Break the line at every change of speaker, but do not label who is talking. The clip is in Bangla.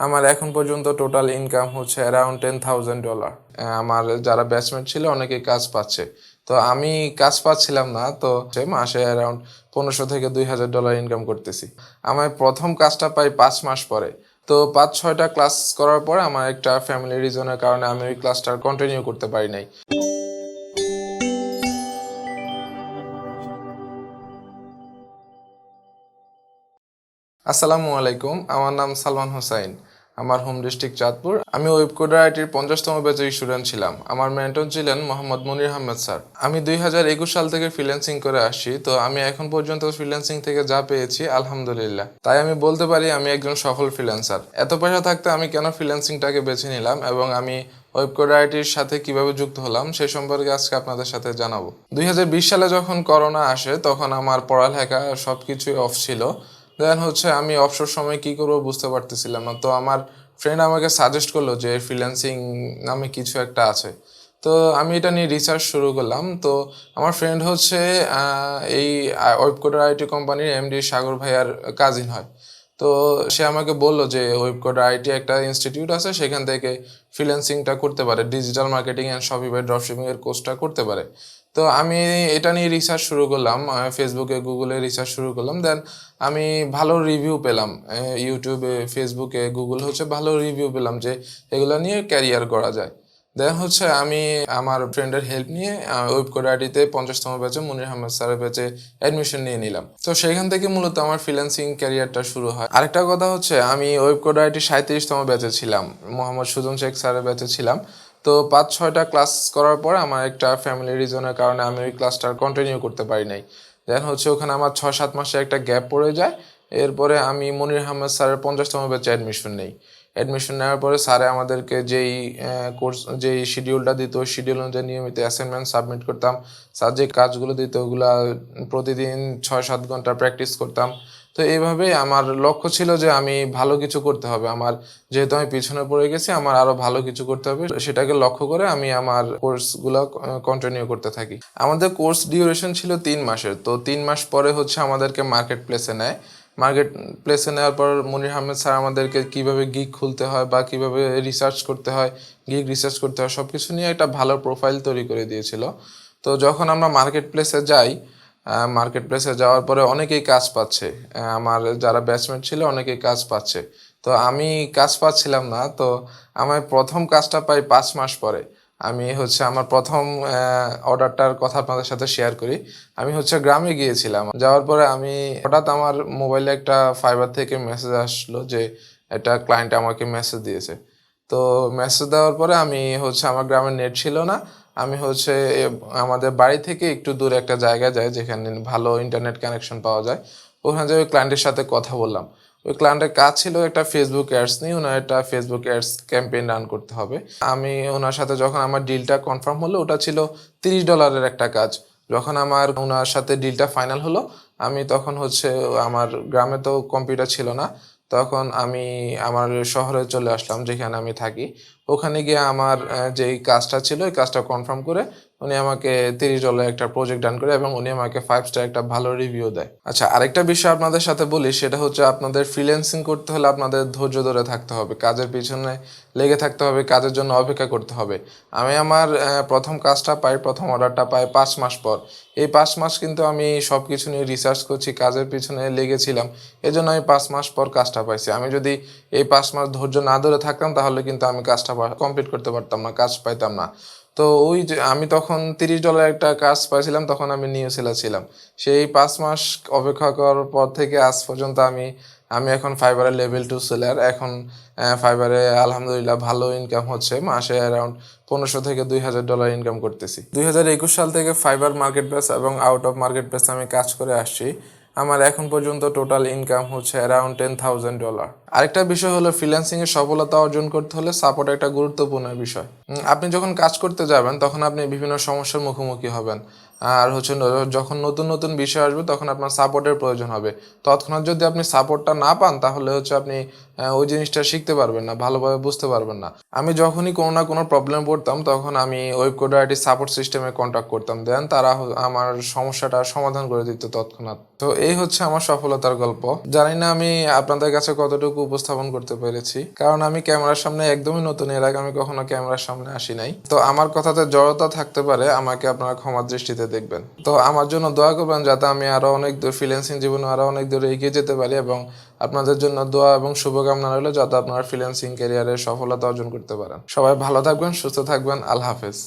আমার এখন পর্যন্ত টোটাল ইনকাম হচ্ছে অ্যারাউন্ড $10,000। আমার যারা ব্যাচমেট ছিল অনেকেই কাজ পাচ্ছে, তো আমি কাজ পাচ্ছিলাম না, তো মাসে অ্যারাউন্ড $1,500 থেকে $2,000 ইনকাম করতেছি। আমার প্রথম কাজটা পাই 5 মাস পরে। তো 5-6টা ক্লাস করার পরে আমার একটা ফ্যামিলি রিজনের কারণে আমি ওই ক্লাসটা কন্টিনিউ করতে পারি নাই। আসসালামু আলাইকুম, আমার নাম সালমান হোসাইন। আমার হোম ডিস্ট্রিক্ট চাঁদপুর। আমি ওয়েবকোডার-ITর 50তম ব্যাচের স্টুডেন্ট ছিলাম। আমার মেন্টর ছিলেন মোহাম্মদ মনির আহমেদ স্যার। আমি 2021 সাল থেকে ফ্রিল্যান্সিং করে আসছি, তো আমি এখন পর্যন্ত ফ্রিল্যান্সিং থেকে যা পেয়েছি আলহামদুলিল্লাহ, তাই আমি বলতে পারি আমি একজন সফল ফ্রিল্যান্সার। এত পয়সা থাকতে আমি কেন ফ্রিল্যান্সিংটাকে বেছে নিলাম এবং আমি ওয়েবকোডার-ITর সাথে কিভাবে যুক্ত হলাম সে সম্পর্কে আজকে আপনাদের সাথে জানাবো। 2020 সালে যখন করোনা আসে তখন আমার পড়ালেখা সবকিছুই অফ ছিল। দেন হচ্ছে আমি অবসর সময় কি করবো বুঝতে পারতেছিলাম না, তো আমার ফ্রেন্ড আমাকে সাজেস্ট করলো যে ফ্রিল্যান্সিং নামে কিছু একটা আছে। তো আমি এটা নিয়ে রিসার্চ শুরু করলাম। তো আমার ফ্রেন্ড হচ্ছে এই ওয়েবকোডার-IT কোম্পানির এমডি সাগর ভাইয়ার কাজিন হয়। তো সে আমাকে বললো যে ওয়েবকোডার-IT একটা ইনস্টিটিউট আছে, সেখান থেকে ফ্রিল্যান্সিংটা করতে পারে, digital marketing and Shopify dropshipping এর কোর্সটা করতে পারে। তো আমি এটা নিয়ে রিসার্চ শুরু করলাম, ফেসবুকে গুগলে রিসার্চ শুরু করলাম। দেন আমি ভালো রিভিউ পেলাম, ইউটিউবে ফেসবুকে গুগল হচ্ছে ভালো রিভিউ পেলাম যে এগুলো নিয়ে ক্যারিয়ার করা যায়। দেন হচ্ছে আমি আমার ফ্রেন্ডের হেল্প নিয়ে ওয়েবকোডার-ITতে 50তম ব্যাচে মনির আহমেদ স্যারের ব্যাচে অ্যাডমিশন নিয়ে নিলাম। তো সেখান থেকে মূলত আমার ফ্রিল্যান্সিং ক্যারিয়ারটা শুরু হয়। আরেকটা কথা হচ্ছে আমি ওয়েবকোডার-IT 37তম ব্যাচে ছিলাম, মোহাম্মদ সুজন শেখ স্যারের ব্যাচে ছিলাম। তো 5-6টা ক্লাস করার পরে আমার একটা ফ্যামিলি রিজনের কারণে আমি ওই ক্লাসটা কন্টিনিউ করতে পারি নাই। দেন হচ্ছে ওখানে আমার 6-7 মাসে একটা গ্যাপ পড়ে যায়। এরপরে আমি মনির আহমেদ স্যারের 50তম ব্যাচে অ্যাডমিশন নেই। অ্যাডমিশন নেওয়ার পরে স্যারে আমাদেরকে যেই শিডিউলটা দিত ওই শিডিউল অনুযায়ী নিয়মিত অ্যাসাইনমেন্ট সাবমিট করতাম। স্যার যে কাজগুলো দিত ওগুলা প্রতিদিন 6-7 ঘন্টা প্র্যাকটিস করতাম। তো এইভাবেই আমার লক্ষ্য ছিল যে আমি ভালো কিছু করতে হবে, আমার যেহেতু আমি পিছনে পড়ে গেছি আমার আরো ভালো কিছু করতে হবে, সেটাকে লক্ষ্য করে আমি আমার কোর্সগুলো কন্টিনিউ করতে থাকি। আমাদের কোর্স ডিউরেশন ছিল 3 মাসের। তো 3 মাস পরে হচ্ছে আমাদেরকে মার্কেট প্লেসে নেয়। মার্কেট প্লেসে নেওয়ার পর মনির আহমেদ স্যার আমাদেরকে কিভাবে গিগ খুলতে হয় বা কিভাবে রিসার্চ করতে হয়, গিগ রিসার্চ করতে হয়, সব কিছু নিয়ে একটা ভালো প্রোফাইল তৈরি করে দিয়েছিল। তো যখন আমরা মার্কেট প্লেসে যাই, মার্কেট প্লেসে যাওয়ার পরে অনেকেই কাজ পাচ্ছে, আমার যারা ব্যাচমেট ছিল অনেকেই কাজ পাচ্ছে, তো আমি কাজ পাচ্ছিলাম না। তো আমার প্রথম কাজটা পাই 5 মাস পরে। আমি হচ্ছে আমার প্রথম অর্ডারটার কথা আপনাদের সাথে শেয়ার করি। আমি হচ্ছে গ্রামে গিয়েছিলাম, যাওয়ার পরে আমি হঠাৎ আমার মোবাইলে একটা ফাইবার থেকে মেসেজ আসলো যে একটা ক্লায়েন্ট আমাকে মেসেজ দিয়েছে। তো মেসেজ দেওয়ার পরে আমি হচ্ছে আমার গ্রামের নেট ছিল না, আমি হচ্ছে আমাদের বাড়ি থেকে একটু দূরে একটা জায়গায় যাই যেখানে ভালো ইন্টারনেট কানেকশন পাওয়া যায়। ওখানে যে ওই ক্লায়েন্টের সাথে কথা বললাম। ওই ক্লায়েন্টের কাজ ছিল একটা ফেসবুক অ্যাডস নিয়ে, ওনার একটা ফেসবুক অ্যাডস ক্যাম্পেইন রান করতে হবে। আমি ওনার সাথে যখন আমার ডিলটা কনফার্ম হলো, ওটা ছিল $30 একটা কাজ। যখন আমার ওনার সাথে ডিলটা ফাইনাল হলো, আমি তখন হচ্ছে আমার গ্রামে তো কম্পিউটার ছিল না, তখন আমি আমার শহরে চলে আসলাম যেখানে আমি থাকি। ওখানে গিয়ে আমার যেই কাজটা ছিল ওই কাজটা কনফার্ম করে উনি আমাকে $30 একটা প্রজেক্ট ডান করে এবং উনি আমাকে 5 স্টার একটা ভালো রিভিউ দেয়। আচ্ছা, আরেকটা বিষয় আপনাদের সাথে বলি, সেটা হচ্ছে আপনাদের ফ্রিল্যান্সিং করতে হলে আপনাদের ধৈর্য ধরে থাকতে হবে, কাজের পিছনে লেগে থাকতে হবে, কাজের জন্য অপেক্ষা করতে হবে। আমি আমার প্রথম কাজটা পাই, প্রথম অর্ডারটা পাই 5 মাস পর। এই 5 মাস কিন্তু আমি সব কিছু নিয়ে রিসার্চ করছি, কাজের পিছনে লেগেছিলাম, এই জন্য আমি 5 মাস পর কাজটা পাইছি। আমি যদি এই 5 মাস ধৈর্য না ধরে থাকতাম তাহলে কিন্তু আমি কাজটা কমপ্লিট করতে পারতাম না, কাজ পাইতাম না। তো ওই যে আমি তখন $30 একটা কাজ পাইছিলাম, তখন আমি নিউজিল্যান্ডে ছিলাম। সেই 5 মাস অপেক্ষা করার পর থেকে আজ পর্যন্ত আমি আমি এখন ফাইবারের লেভেল 2 সেলার। এখন ফাইবারে আলহামদুলিল্লাহ ভালো ইনকাম হচ্ছে, মাসে অ্যারাউন্ড $15,000 থেকে $2,000 ইনকাম করতেছি। 2021 সাল থেকে ফাইবার মার্কেট প্লেস এবং আউট অফ মার্কেট প্লেস আমি কাজ করে আসছি। আমার এখন পর্যন্ত টোটাল ইনকাম হচ্ছে অ্যারাউন্ড $10,000। আরেকটা বিষয় হলো ফ্রিল্যান্সিং এর সফলতা অর্জন করতে হলে সাপোর্ট একটা গুরুত্বপূর্ণ বিষয়। আপনি যখন কাজ করতে যাবেন তখন আপনি বিভিন্ন সমস্যার মুখোমুখি হবেন। আর হচ্ছে যখন নতুন নতুন বিষয় আসবে তখন আপনার সাপোর্টের প্রয়োজন হবে। তৎক্ষণাৎ যদি আপনি সাপোর্টটা না পান তাহলে হচ্ছে আপনি ওই জিনিসটা শিখতে পারবেন না, ভালোভাবে বুঝতে পারবেন না। আমি যখনই কোনো না কোনো প্রবলেম পড়তাম তখন আমি ওয়েবকোডার-IT সাপোর্ট সিস্টেমে কন্ট্যাক্ট করতাম, দেন তারা আমার সমস্যাটা সমাধান করে দিত তৎক্ষণাৎ। তো এই হচ্ছে আমার সফলতার গল্প। জানি না আমি আপনাদের কাছে কতটুকু উপস্থাপন করতে পেরেছি, কারণ আমি ক্যামেরার সামনে একদমই নতুন, এর আগে আমি কখনো ক্যামেরার সামনে আসি নাই। তো আমার কথাতে জড়তা থাকতে পারে, আমাকে আপনারা ক্ষমার দৃষ্টিতে দেখবেন। তো আমার জন্য দোয়া করবেন যাতে আমি আরো অনেক দূর ফ্রিল্যান্সিং জীবনে আরো অনেক দূর এগিয়ে যেতে পারি, এবং আপনাদের জন্য দোয়া এবং শুভকামনা রইল যাতে আপনারা ফ্রিল্যান্সিং ক্যারিয়ারে সফলতা অর্জন করতে পারেন। সবাই ভালো থাকবেন, সুস্থ থাকবেন। আল্লাহ হাফেজ।